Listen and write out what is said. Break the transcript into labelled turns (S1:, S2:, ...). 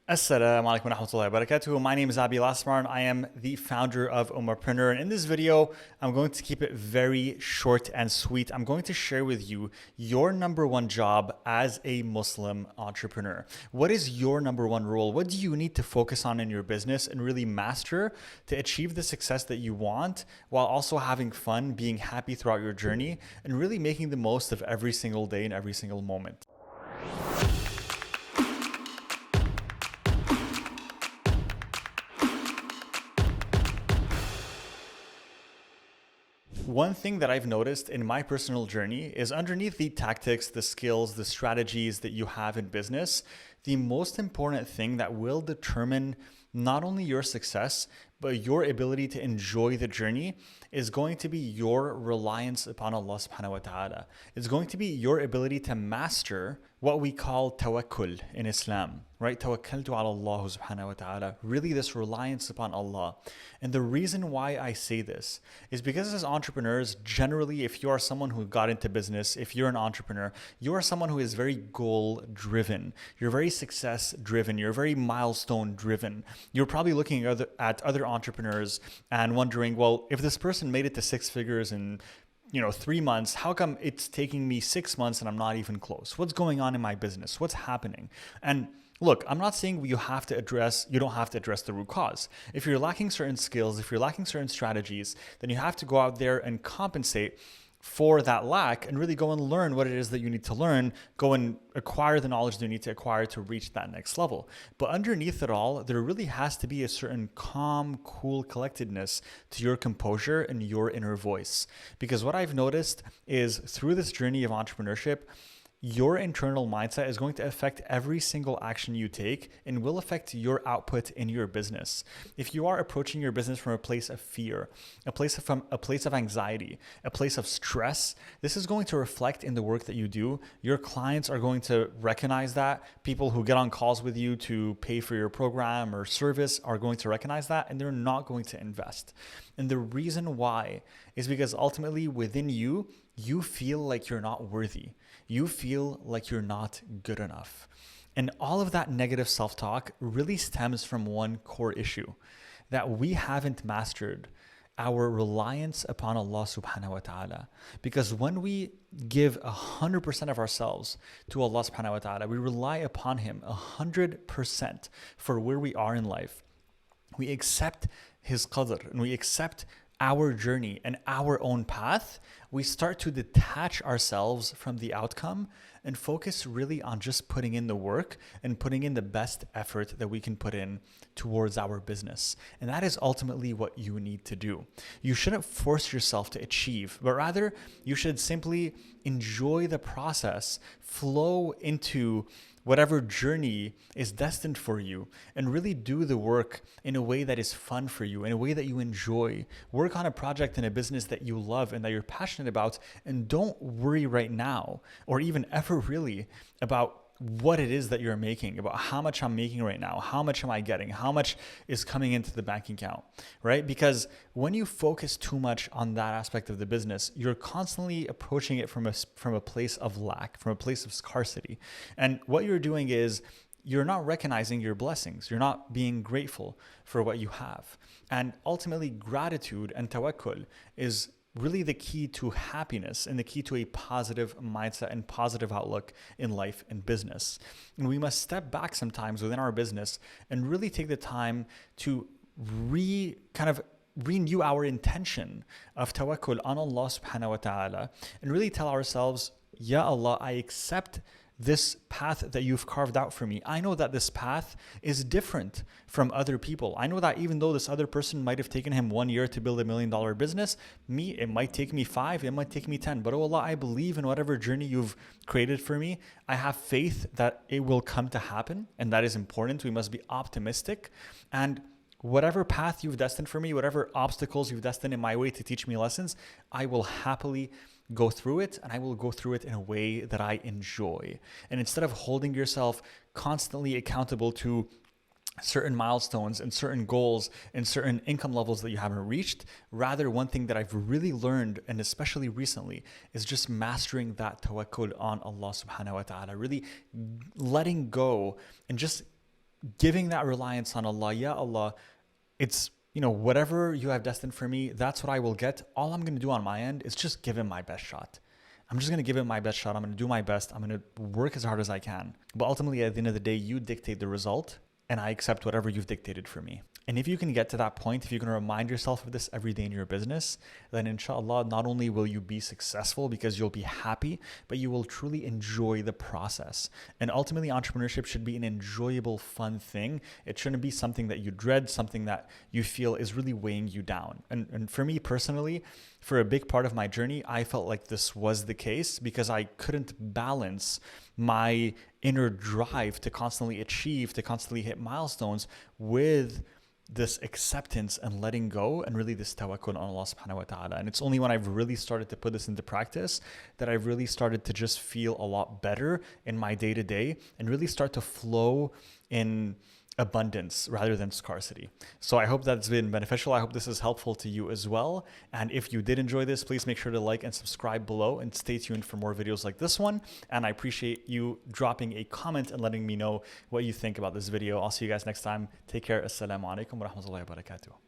S1: Assalamu'alaykum UmmahFam. My name is Abi Lasmar and I am the founder of Ummahpreneur. And in this video, I'm going to keep it very short and sweet. I'm going to share with you your number one job as a Muslim entrepreneur. What is your number one role? What do you need to focus on in your business and really master to achieve the success that you want while also having fun, being happy throughout your journey, and really making the most of every single day and every single moment? One thing that I've noticed in my personal journey is underneath the tactics, the skills, the strategies that you have in business, the most important thing that will determine not only your success, but your ability to enjoy the journey is going to be your reliance upon Allah SWT. It's going to be your ability to master what we call tawakkul in Islam, right? Tawakkaltu ala Allah SWT. Really this reliance upon Allah. And the reason why I say this is because as entrepreneurs, generally, if you are someone who got into business, if you're an entrepreneur, you are someone who is very goal driven. You're very success driven. You're very milestone driven. You're probably looking at other entrepreneurs and wondering, well, if this person made it to six figures in 3 months, how come it's taking me 6 months and I'm not even close? What's going on in my business? What's happening? And look, I'm not saying you don't have to address the root cause. If you're lacking certain skills, if you're lacking certain strategies, then you have to go out there and compensate for that lack and really go and learn what it is that you need to learn, go and acquire the knowledge that you need to acquire to reach that next level. But underneath it all, there really has to be a certain calm, cool collectedness to your composure and your inner voice. Because what I've noticed is through this journey of entrepreneurship, your internal mindset is going to affect every single action you take and will affect your output in your business. If you are approaching your business from a place of fear, a place of anxiety, a place of stress, this is going to reflect in the work that you do. Your clients are going to recognize that. People who get on calls with you to pay for your program or service are going to recognize that, and they're not going to invest. And the reason why is because ultimately within you, you feel like you're not worthy. You feel like you're not good enough. And all of that negative self-talk really stems from one core issue, that we haven't mastered our reliance upon Allah subhanahu wa ta'ala. Because when we give 100% of ourselves to Allah subhanahu wa ta'ala, we rely upon Him 100% for where we are in life. We accept His qadr and we accept our journey and our own path. We start to detach ourselves from the outcome and focus really on just putting in the work and putting in the best effort that we can put in towards our business. And that is ultimately what you need to do. You shouldn't force yourself to achieve, but rather you should simply enjoy the process, flow into whatever journey is destined for you, and really do the work in a way that is fun for you, in a way that you enjoy. Work on a project in a business that you love and that you're passionate about, and don't worry right now, or even ever really, about what it is that you're making, about how much I'm making right now, how much am I getting, how much is coming into the bank account, right? Because when you focus too much on that aspect of the business, you're constantly approaching it from a place of lack, from a place of scarcity. And what you're doing is you're not recognizing your blessings. You're not being grateful for what you have. And ultimately, gratitude and tawakkul is really the key to happiness and the key to a positive mindset and positive outlook in life and business. And we must step back sometimes within our business and really take the time to renew our intention of tawakkul on Allah subhanahu wa ta'ala and really tell ourselves, Ya Allah, I accept this path that you've carved out for me. I know that this path is different from other people. I know that even though this other person might have taken him 1 year to build $1 million business, it might take me 5, it might take me 10. But oh Allah, I believe in whatever journey you've created for me. I have faith that it will come to happen, and that is important. We must be optimistic. And whatever path you've destined for me, whatever obstacles you've destined in my way to teach me lessons, I will happily go through it, and I will go through it in a way that I enjoy. And instead of holding yourself constantly accountable to certain milestones and certain goals and certain income levels that you haven't reached, rather one thing that I've really learned, and especially recently, is just mastering that tawakkul on Allah subhanahu wa ta'ala, really letting go and just giving that reliance on Allah. Ya Allah, it's, whatever you have destined for me, that's what I will get. All I'm going to do on my end is just give it my best shot. I'm just going to give it my best shot. I'm going to do my best. I'm going to work as hard as I can. But ultimately, at the end of the day, you dictate the result, and I accept whatever you've dictated for me. And if you can get to that point, if you can remind yourself of this every day in your business, then inshallah, not only will you be successful because you'll be happy, but you will truly enjoy the process. And ultimately, entrepreneurship should be an enjoyable, fun thing. It shouldn't be something that you dread, something that you feel is really weighing you down. And for me personally, for a big part of my journey, I felt like this was the case because I couldn't balance my inner drive to constantly achieve, to constantly hit milestones with this acceptance and letting go, and really this tawakkul on Allah SWT. And it's only when I've really started to put this into practice that I've really started to just feel a lot better in my day-to-day and really start to flow in abundance rather than scarcity. So I hope that's been beneficial. I hope this is helpful to you as well. And if you did enjoy this, please make sure to like and subscribe below and stay tuned for more videos like this one. And I appreciate you dropping a comment and letting me know what you think about this video. I'll see you guys next time. Take care. Assalamu'alaykum UmmahFam.